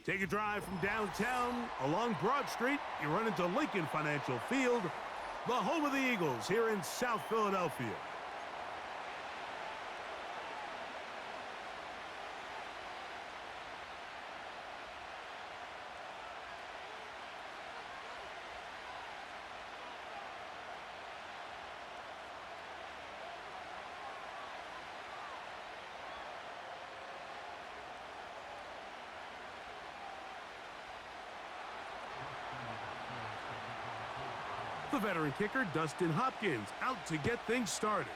Take a drive from downtown along Broad Street. You run into Lincoln Financial Field, the home of the Eagles here in South Philadelphia. The veteran kicker, Dustin Hopkins, out to get things started.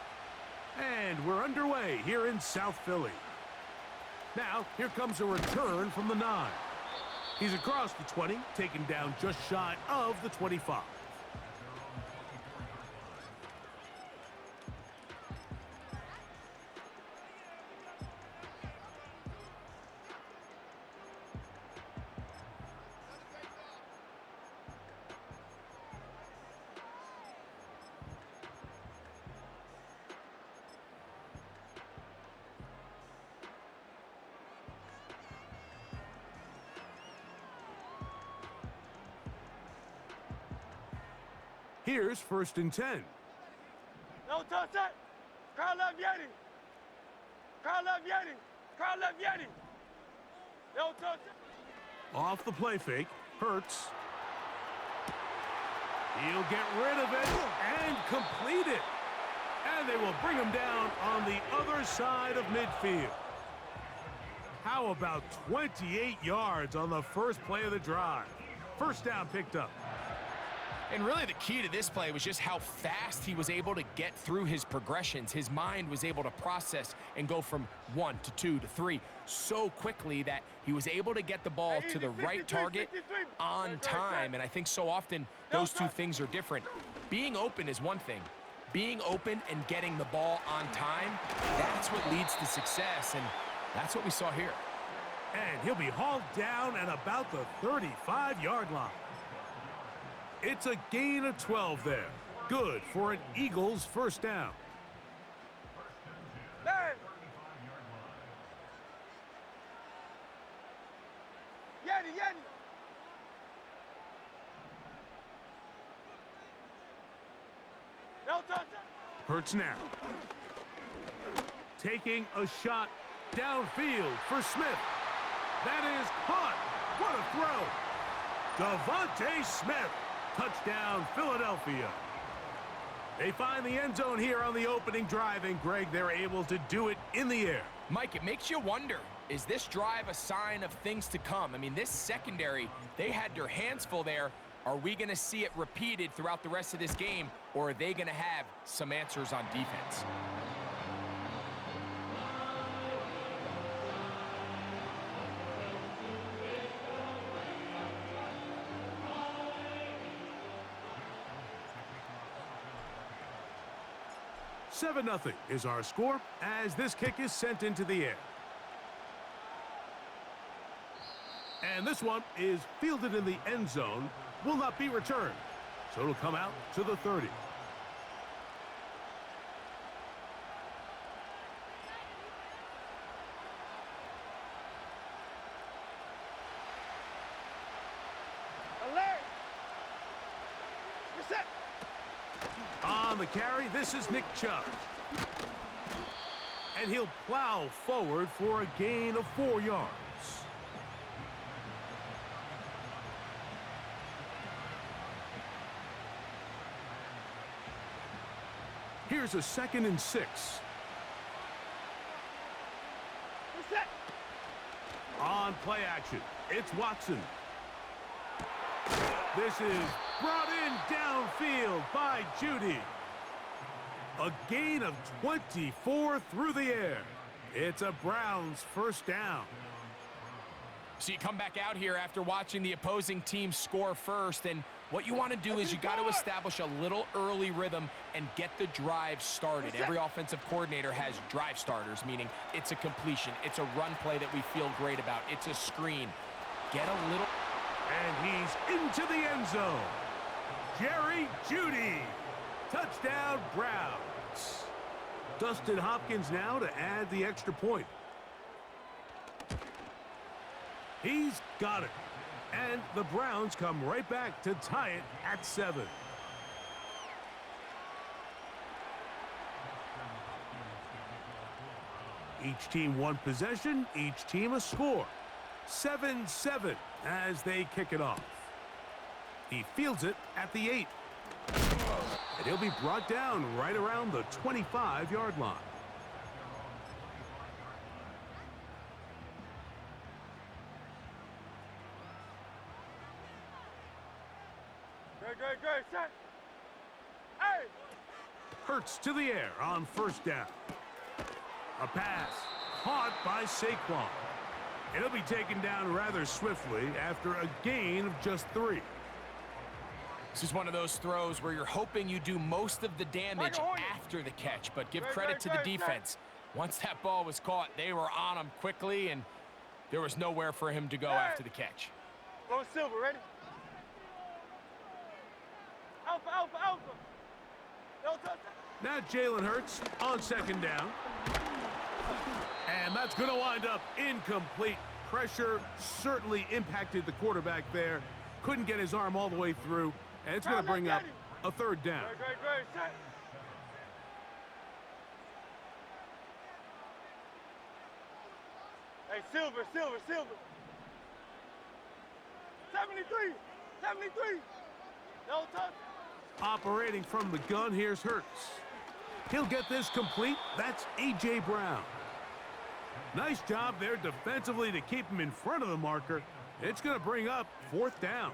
And we're underway here in South Philly. Now, here comes a return from the 9. He's across the 20, taken down just shy of the 25. Here's 1st and 10. No touch it. Crowd left Yeti. Crowd left Yeti. Crowd left Yeti. No touch it. Off the play fake, Hurts. He'll get rid of it and complete it. And they will bring him down on the other side of midfield. How about 28 yards on the first play of the drive? First down picked up. And really the key to this play was just how fast he was able to get through his progressions. His mind was able to process and go from 1 to 2 to 3 so quickly that he was able to get the ball to the right target on time. And I think so often those two things are different. Being open is one thing. Being open and getting the ball on time, that's what leads to success, and that's what we saw here. And he'll be hauled down at about the 35-yard line. It's a gain of 12 there. Good for an Eagles first down. Man. Yeti, Yeti. No touch. Hurts now. Taking a shot downfield for Smith. That is caught. What a throw. Devontae Smith. Touchdown, Philadelphia. They find the end zone here on the opening drive, and Greg, they're able to do it in the air. Mike, it makes you wonder, is this drive a sign of things to come? I mean, this secondary, they had their hands full there. Are we going to see it repeated throughout the rest of this game, or are they going to have some answers on defense? Seven 0 is our score as this kick is sent into the air. And this one is fielded in the end zone, will not be returned. So it'll come out to the 30. Alert. Reset. On the carry, this is Nick Chubb. And he'll plow forward for a gain of 4 yards. Here's a 2nd and 6. Reset. On play action, it's Watson. This is brought in downfield by Judy. A gain of 24 through the air. It's a Browns first down. So you come back out here after watching the opposing team score first, and what you want to do is you got to establish a little early rhythm and get the drive started. Every offensive coordinator has drive starters, meaning it's a completion, it's a run play that we feel great about, it's a screen. Get a little... And he's into the end zone. Jerry Jeudy. Touchdown, Browns. Dustin Hopkins now to add the extra point. He's got it. And the Browns come right back to tie it at 7. Each team one possession, each team a score. 7-7 as they kick it off. He fields it at the 8. And he'll be brought down right around the 25-yard line. Great, set. Hey! Hurts to the air on first down. A pass caught by Saquon. It'll be taken down rather swiftly after a gain of just 3. This is one of those throws where you're hoping you do most of the damage after the catch, but give credit to the defense. Once that ball was caught, they were on him quickly, and there was nowhere for him to go after the catch. Go Silver, ready? Alpha. No touchdown. Now Jalen Hurts on second down. And that's going to wind up incomplete. Pressure certainly impacted the quarterback there. Couldn't get his arm all the way through. And it's going to bring up a third down. Great, set. Hey, Silver. 73. No touchdown. Operating from the gun, here's Hurts. He'll get this complete. That's A.J. Brown. Nice job there defensively to keep him in front of the marker. It's going to bring up 4th down.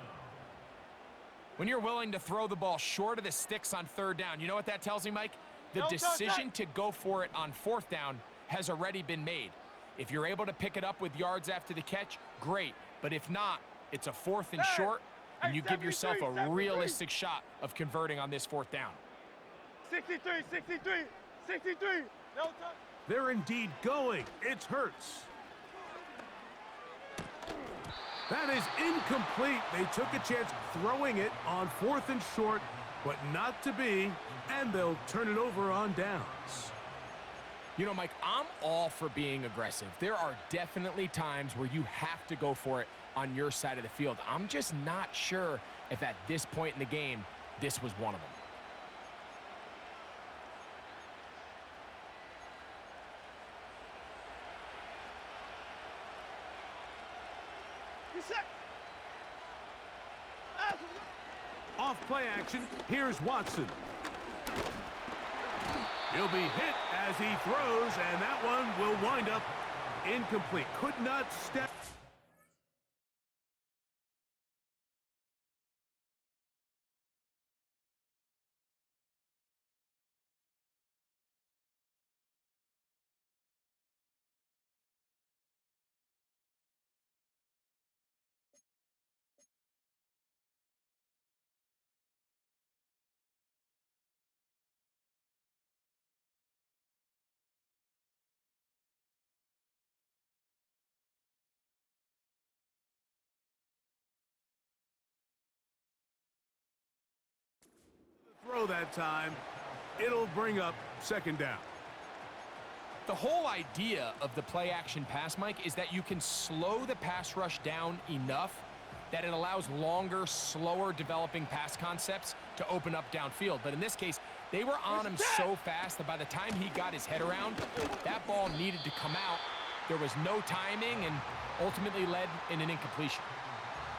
When you're willing to throw the ball short of the sticks on 3rd down, you know what that tells me, Mike? The decision to go for it on 4th down has already been made. If you're able to pick it up with yards after the catch, great. But if not, it's a 4th and short, and you give yourself a realistic shot of converting on this 4th down. 63. No touchdown. They're indeed going. It's Hurts. That is incomplete. They took a chance throwing it on 4th and short, but not to be, and they'll turn it over on downs. You know, Mike, I'm all for being aggressive. There are definitely times where you have to go for it on your side of the field. I'm just not sure if at this point in the game, this was one of them. Off play action, here's Watson. He'll be hit as he throws, and that one will wind up incomplete. Could not step. Throw that time. It'll bring up 2nd down. The whole idea of the play-action pass, Mike, is that you can slow the pass rush down enough that it allows longer, slower developing pass concepts to open up downfield. But in this case, they were on him so fast that by the time he got his head around, that ball needed to come out. There was no timing and ultimately led in an incompletion.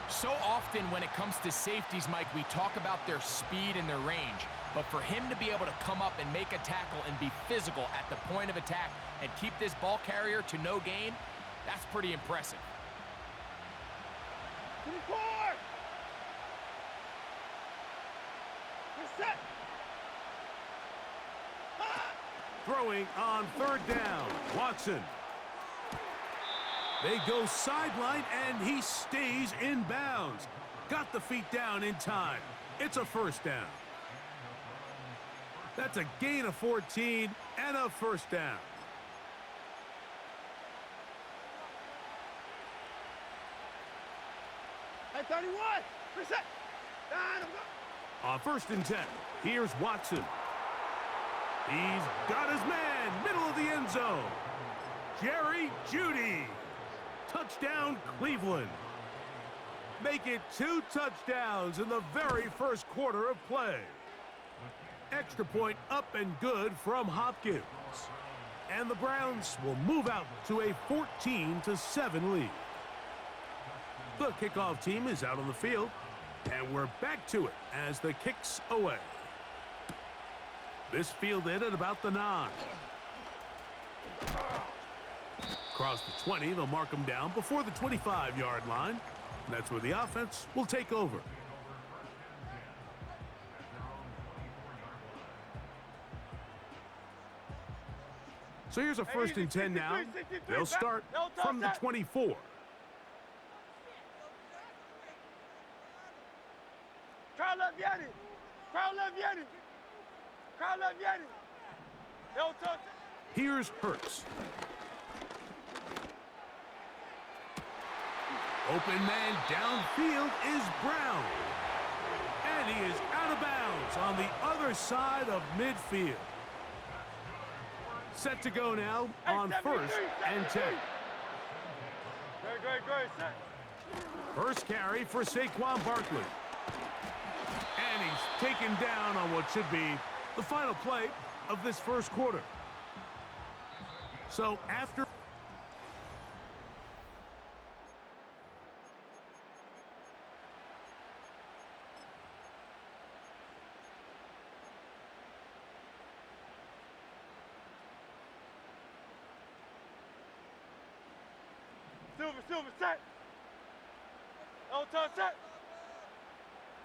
So often when it comes to safeties, Mike, we talk about their speed and their range. But for him to be able to come up and make a tackle and be physical at the point of attack and keep this ball carrier to no gain, that's pretty impressive. 24. Set. Throwing on 3rd down, Watson. They go sideline, and he stays in bounds. Got the feet down in time. It's a 1st down. That's a gain of 14 and a 1st down. At 31. Reset. On 1st and 10, here's Watson. He's got his man, middle of the end zone. Jerry Jeudy. Touchdown, Cleveland. Make it 2 touchdowns in the very first quarter of play. Extra point up and good from Hopkins. And the Browns will move out to a 14-7 lead. The kickoff team is out on the field, and we're back to it as the kick's away. This fielded at about the 9. Across the 20, they'll mark them down before the 25-yard line. That's where the offense will take over. So here's a 1st and 10 now. They'll start from the 24. Crowd love Yeti. Crowd love Yeti. Crowd love Yeti. No touch. Here's Hurts. Open man downfield is Brown. And he is out of bounds on the other side of midfield. Set to go now on 1st and 10. Great, set. First carry for Saquon Barkley. And he's taken down on what should be the final play of this first quarter. So after... Silver, set. No touch, set.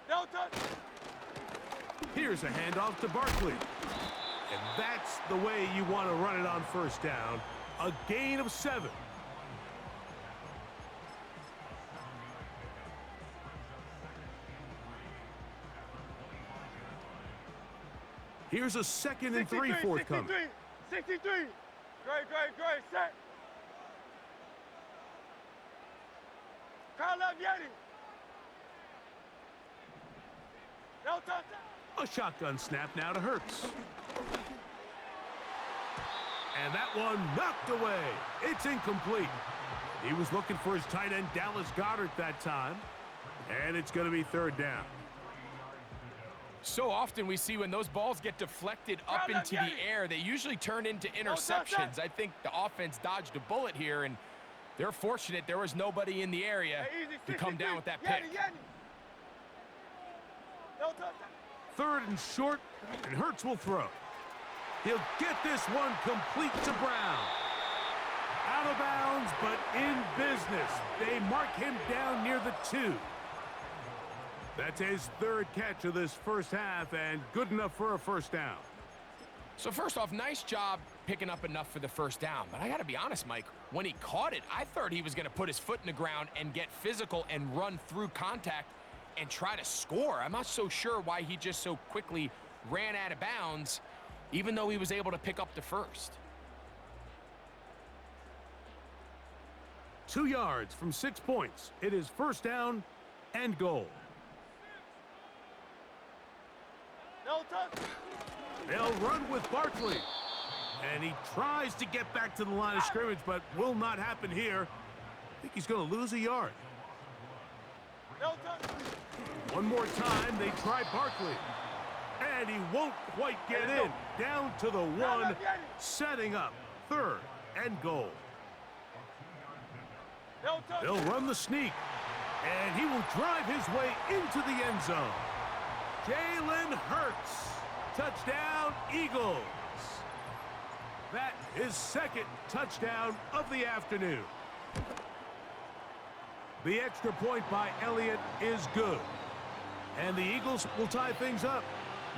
No touch. Here's a handoff to Barkley. And that's the way you want to run it on 1st down. A gain of 7. Here's a 2nd and 3 forthcoming. 63. Great, set. Crowd love Yeti. No touch. A shotgun snap now to Hurts. And that one knocked away. It's incomplete. He was looking for his tight end, Dallas Goedert, that time. And it's going to be 3rd down. So often we see when those balls get deflected up into the air, they usually turn into interceptions. I think the offense dodged a bullet here, and they're fortunate there was nobody in the area to come down with that pick. No touch. 3rd and short, and Hurts will throw. He'll get this one complete to Brown. Out of bounds, but in business. They mark him down near the 2. That's his 3rd catch of this first half, and good enough for a 1st down. So first off, nice job picking up enough for the 1st down. But I got to be honest, Mike, when he caught it, I thought he was going to put his foot in the ground and get physical and run through contact and try to score. I'm not so sure why he just so quickly ran out of bounds, even though he was able to pick up the 1st. 2 yards from 6 points. It is 1st down and goal. No touch. They'll run with Barkley. And he tries to get back to the line of scrimmage, but will not happen here. I think he's going to lose a yard. No touch. One more time, they try Barkley. And he won't quite get in. Down to the 1, setting up 3rd and goal. No touch. They'll run the sneak. And he will drive his way into the end zone. Jalen Hurts. Touchdown, Eagles. That is 2nd touchdown of the afternoon. The extra point by Elliott is good. And the Eagles will tie things up.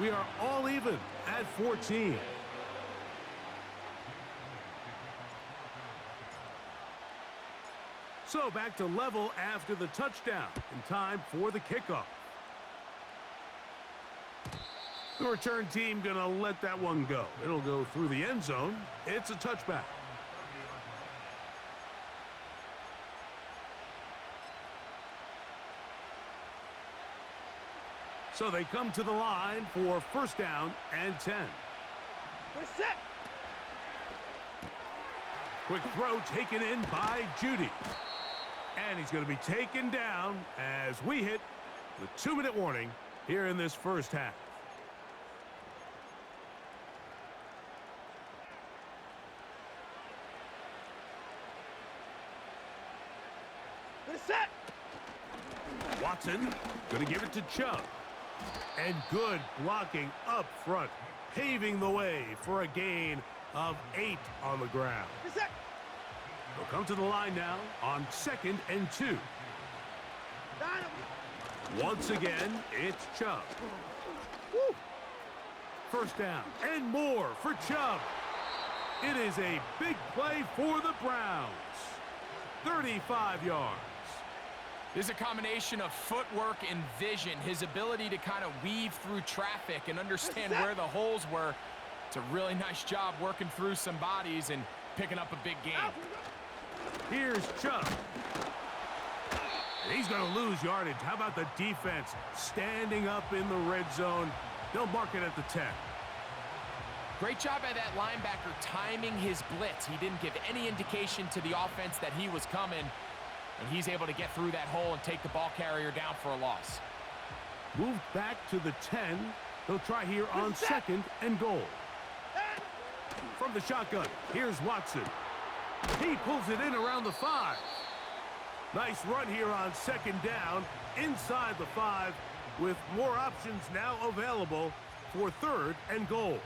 We are all even at 14. So back to level after the touchdown. In time for the kickoff. The return team going to let that one go. It'll go through the end zone. It's a touchback. So they come to the line for 1st down and 10. We're set. Quick throw taken in by Judy. And he's going to be taken down as we hit the 2-minute warning here in this first half. Set. Watson going to give it to Chubb. And good blocking up front, paving the way for a gain of 8 on the ground. Set. They'll come to the line now on 2nd and 2. Once again, it's Chubb. Woo. First down and more for Chubb. It is a big play for the Browns. 35 yards. There's a combination of footwork and vision, his ability to kind of weave through traffic and understand where the holes were. It's a really nice job working through some bodies and picking up a big gain. Here's Chubb. And he's going to lose yardage. How about the defense standing up in the red zone? They'll mark it at the 10. Great job by that linebacker timing his blitz. He didn't give any indication to the offense that he was coming, and he's able to get through that hole and take the ball carrier down for a loss. Moved back to the 10. They'll try here on 2nd and goal. From the shotgun, here's Watson. He pulls it in around the 5. Nice run here on 2nd down inside the 5 with more options now available for 3rd and goal.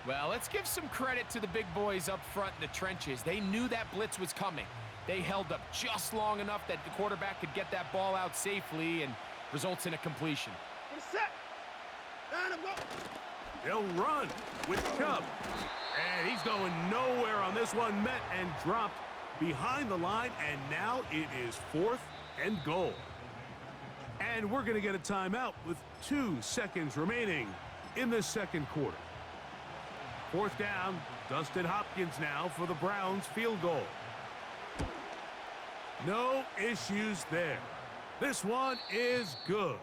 Well, let's give some credit to the big boys up front in the trenches. They knew that blitz was coming. They held up just long enough that the quarterback could get that ball out safely and results in a completion. Set. They'll run with Chubb. And he's going nowhere on this one. Met and dropped behind the line. And now it is 4th and goal. And we're going to get a timeout with 2 seconds remaining in the second quarter. 4th down. Dustin Hopkins now for the Browns field goal. No issues there. This one is good.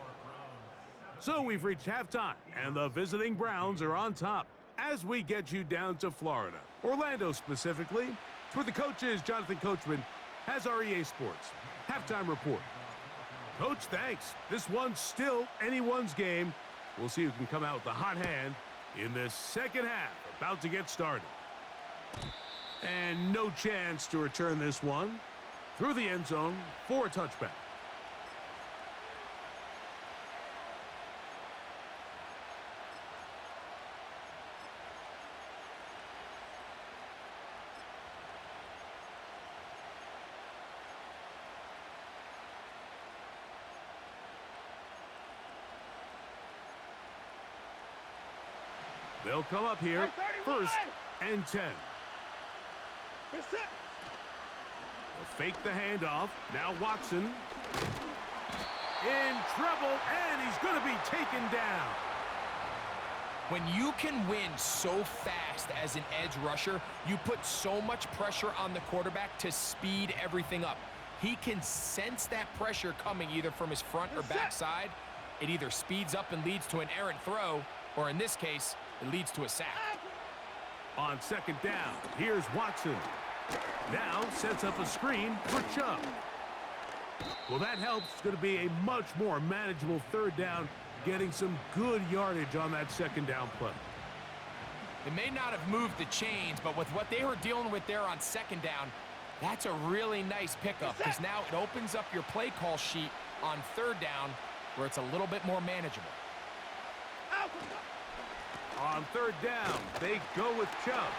So we've reached halftime, and the visiting Browns are on top as we get you down to Florida. Orlando specifically. It's where the coach is. Jonathan Coachman has our EA Sports halftime report. Coach, thanks. This one's still anyone's game. We'll see who can come out with the hot hand in this second half, about to get started. And no chance to return this one through the end zone for a touchback. They'll come up here, 1st and 10. They'll fake the handoff. Now Watson in trouble, and he's going to be taken down. When you can win so fast as an edge rusher, you put so much pressure on the quarterback to speed everything up. He can sense that pressure coming either from his front or backside. It either speeds up and leads to an errant throw, or in this case, it leads to a sack. On 2nd down, here's Watson. Now sets up a screen for Chubb. Well, that helps. It's going to be a much more manageable 3rd down, getting some good yardage on that 2nd down play. It may not have moved the chains, but with what they were dealing with there on 2nd down, that's a really nice pickup because now it opens up your play call sheet on 3rd down where it's a little bit more manageable. On 3rd down, they go with Chubb.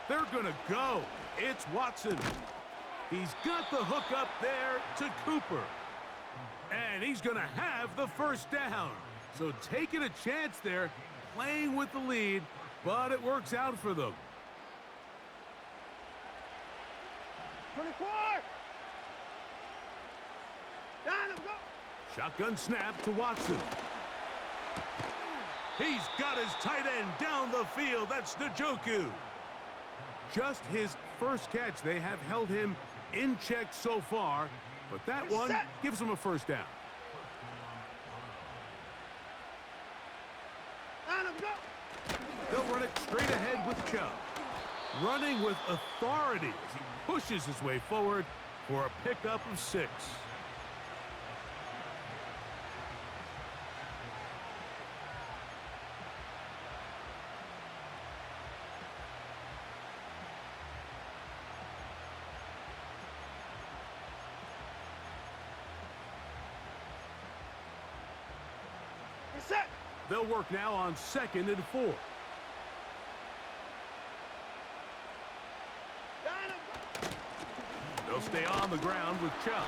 They're going to go. It's Watson. He's got the hook up there to Cooper. And he's going to have the 1st down. So taking a chance there, playing with the lead, but it works out for them. 24! Shotgun snap to Watson. He's got his tight end down the field. That's Njoku. Just his first catch. They have held him in check so far, but that one gives him a first down. They'll run it straight ahead with Chubb. Running with authority as he pushes his way forward for a pickup of 6. They'll work now on 2nd and 4. They'll stay on the ground with Chubb.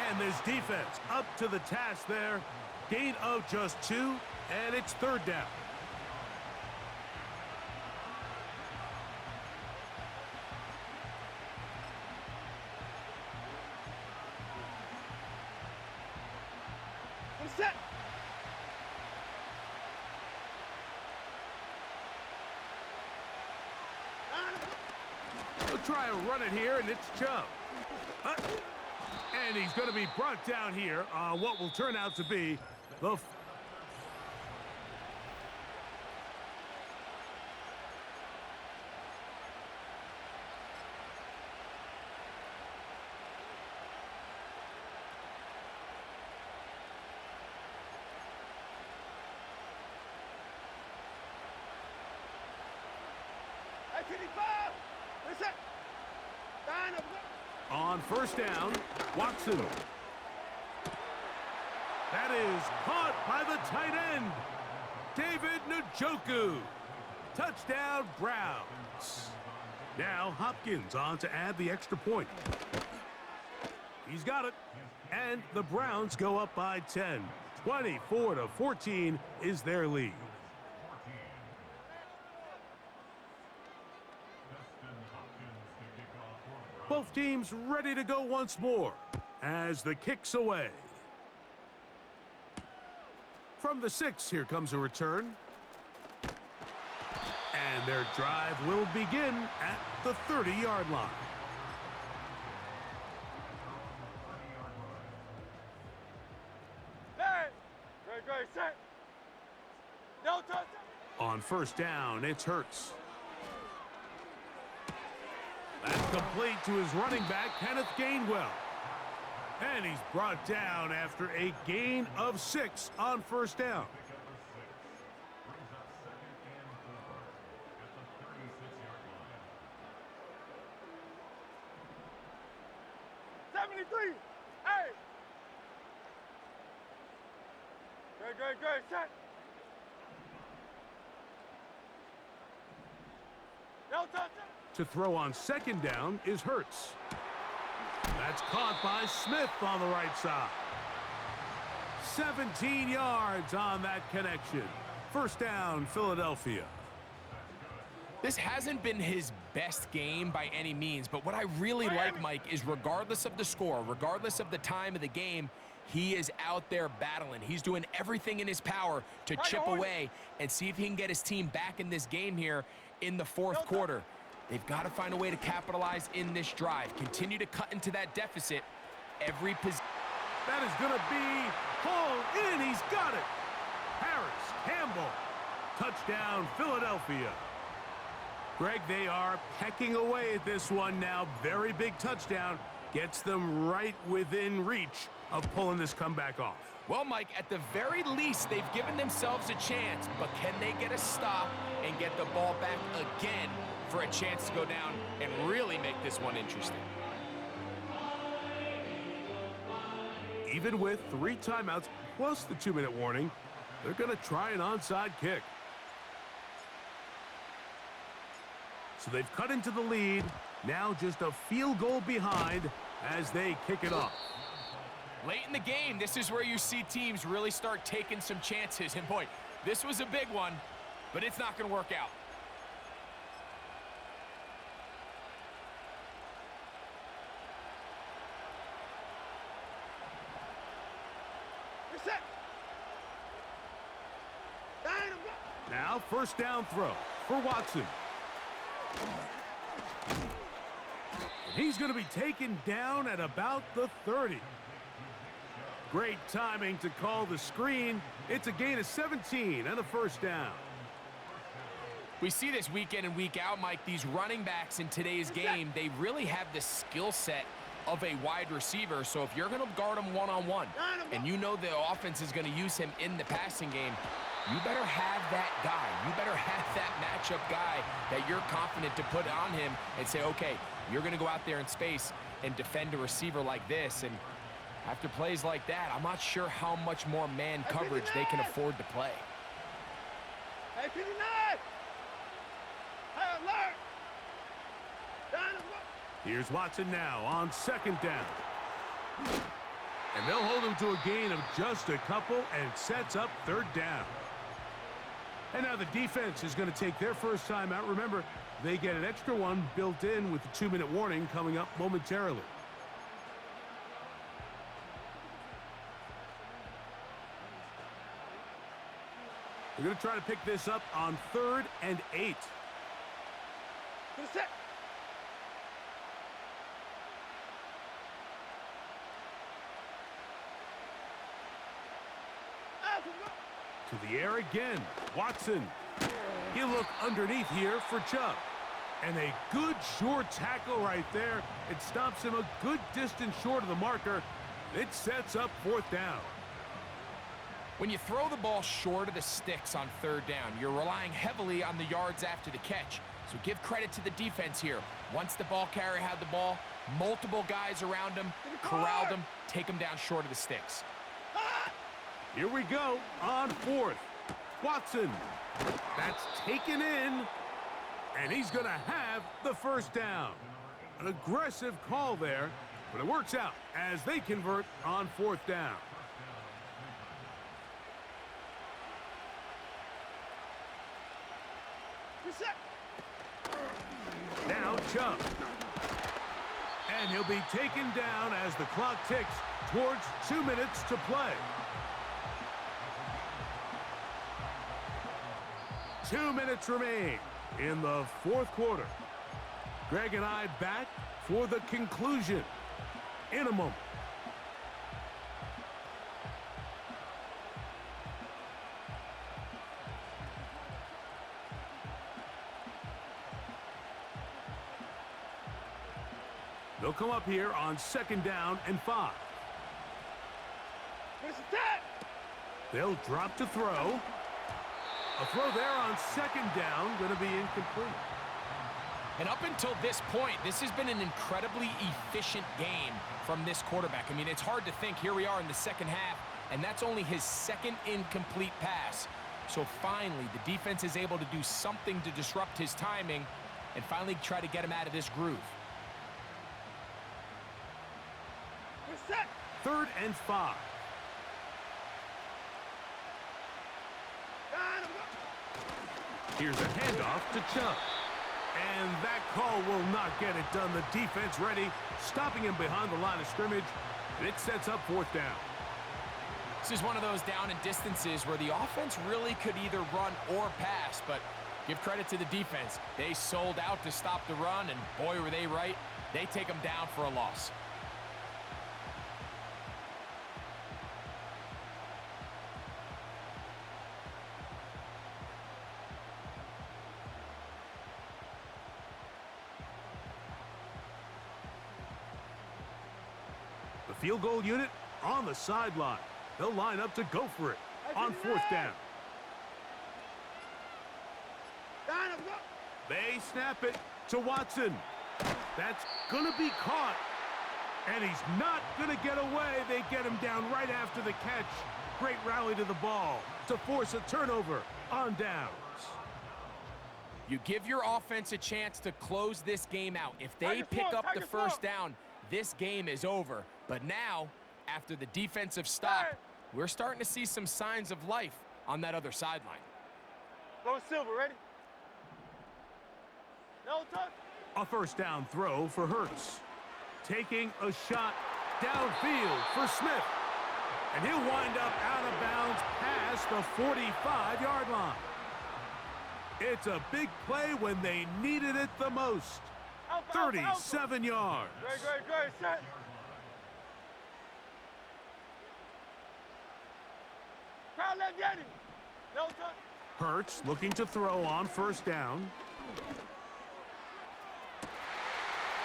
And this defense up to the task there. Gain of just 2, and it's 3rd down. Set. They'll try and run it here, and it's Chubb. And he's going to be brought down here on what will turn out to be the... On 1st down, Watson. That is caught by the tight end, David Njoku. Touchdown, Browns. Now Hopkins on to add the extra point. He's got it. And the Browns go up by 10. 24-14 is their lead. Both teams ready to go once more as the kick's away. From the 6, here comes a return. And their drive will begin at the 30-yard line. Great, set. No touch. On 1st down, it's Hurts. That's complete to his running back, Kenneth Gainwell. And he's brought down after a gain of 6 on 1st down. Hey! Great, set. No touch. To throw on 2nd down is Hurts. That's caught by Smith on the right side. 17 yards on that connection. 1st down, Philadelphia. This hasn't been his best game by any means, but what I really like, Mike, is regardless of the score, regardless of the time of the game, he is out there battling. He's doing everything in his power to chip away and see if he can get his team back in this game here in the 4th quarter. They've got to find a way to capitalize in this drive. Continue to cut into that deficit every possession. That is going to be pulled in. He's got it. Harris, Campbell. Touchdown, Philadelphia. Greg, they are pecking away at this one now. Very big touchdown. Gets them right within reach of pulling this comeback off. Well, Mike, at the very least, they've given themselves a chance, but can they get a stop and get the ball back again for a chance to go down and really make this one interesting? Even with 3 timeouts plus the 2-minute warning, they're going to try an onside kick. So they've cut into the lead, now just a field goal behind as they kick it off. Late in the game, this is where you see teams really start taking some chances. And boy, this was a big one, but it's not going to work out. Set. Now first down throw for Watson. And he's going to be taken down at about the 30. Great timing to call the screen. It's a gain of 17 and a first down. We see this week in and week out, Mike. These running backs in today's game, they really have the skill set of a wide receiver. So if you're going to guard him one-on-one and you know the offense is going to use him in the passing game, you better have that guy. You better have that matchup guy that you're confident to put on him and say, okay, you're going to go out there in space and defend a receiver like this. And after plays like that, I'm not sure how much more man coverage they can afford to play. Hey, 59! Hey, alert! Here's Watson now on second down. And they'll hold him to a gain of just a couple and sets up third down. And now the defense is going to take their first time out. Remember, they get an extra one built in with the 2-minute warning coming up momentarily. We're going to try to pick this up on 3rd and 8. Set. To the air again. Watson. He'll look underneath here for Chubb. And a good short tackle right there. It stops him a good distance short of the marker. It sets up 4th down. When you throw the ball short of the sticks on 3rd down, you're relying heavily on the yards after the catch. So give credit to the defense here. Once the ball carrier had the ball, multiple guys around him, corralled him, take him down short of the sticks. Here we go on 4th. Watson. That's taken in. And he's going to have the first down. An aggressive call there, but it works out as they convert on 4th down. Now Chubb. And he'll be taken down as the clock ticks towards 2 minutes to play. 2 minutes remain in the 4th quarter. Greg and I back for the conclusion in a moment. They'll come up here on 2nd down and 5. They'll drop to throw. A throw there on 2nd down, going to be incomplete. And up until this point, this has been an incredibly efficient game from this quarterback. I mean, it's hard to think. Here we are in the second half, and that's only his 2nd incomplete pass. So finally, the defense is able to do something to disrupt his timing and finally try to get him out of this groove. 3rd and 5. Here's a handoff to Chubb. And that call will not get it done. The defense ready, stopping him behind the line of scrimmage. And it sets up 4th down. This is one of those down and distances where the offense really could either run or pass, but give credit to the defense. They sold out to stop the run, and boy, were they right. They take them down for a loss. The field goal unit on the sideline. They'll line up to go for it on 4th down. They snap it to Watson. That's going to be caught. And he's not going to get away. They get him down right after the catch. Great rally to the ball to force a turnover on downs. You give your offense a chance to close this game out. If they pick up the first down, this game is over. But now, after the defensive stop, we're starting to see some signs of life on that other sideline. Go Silver, ready? No touch. A first down throw for Hurts. Taking a shot downfield for Smith. And he'll wind up out of bounds past the 45-yard line. It's a big play when they needed it the most. 37 yards. Great, set. Crowd left, Yeti. No touch. Hurts looking to throw on first down.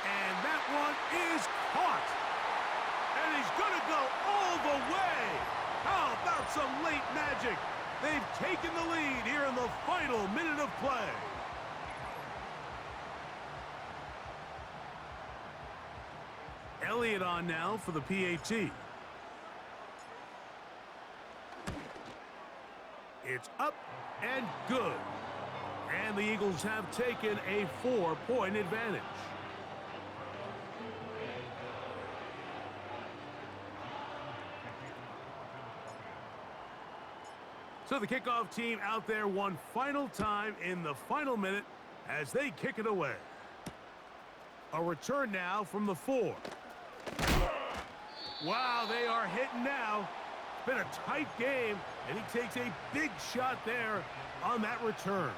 And that one is caught. And he's going to go all the way. How about some late magic? They've taken the lead here in the final minute of play. Elliott on now for the PAT. It's up and good. And the Eagles have taken a 4-point advantage. So the kickoff team out there one final time in the final minute as they kick it away. A return now from the 4. Wow, they are hitting now. It's been a tight game, and he takes a big shot there on that return.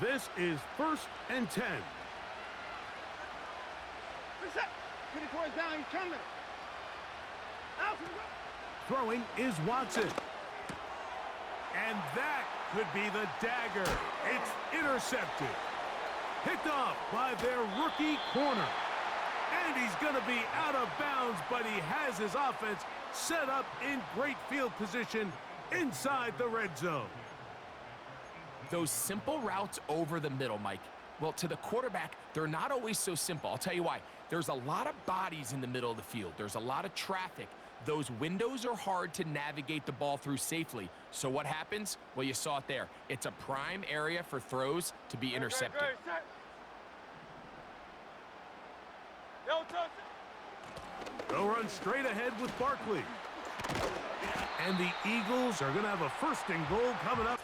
This is 1st and 10. Reset. Put it towards down. He's coming. Out for the goal. Throwing is Watson. And that could be the dagger. It's intercepted. Picked off by their rookie corner. And he's going to be out of bounds, but he has his offense set up in great field position inside the red zone. Those simple routes over the middle, Mike. Well, to the quarterback, they're not always so simple. I'll tell you why. There's a lot of bodies in the middle of the field. There's a lot of traffic. Those windows are hard to navigate the ball through safely. So what happens? Well, you saw it there. It's a prime area for throws to be intercepted. Great, set. No touch. They'll run straight ahead with Barkley. And the Eagles are going to have a 1st and goal coming up.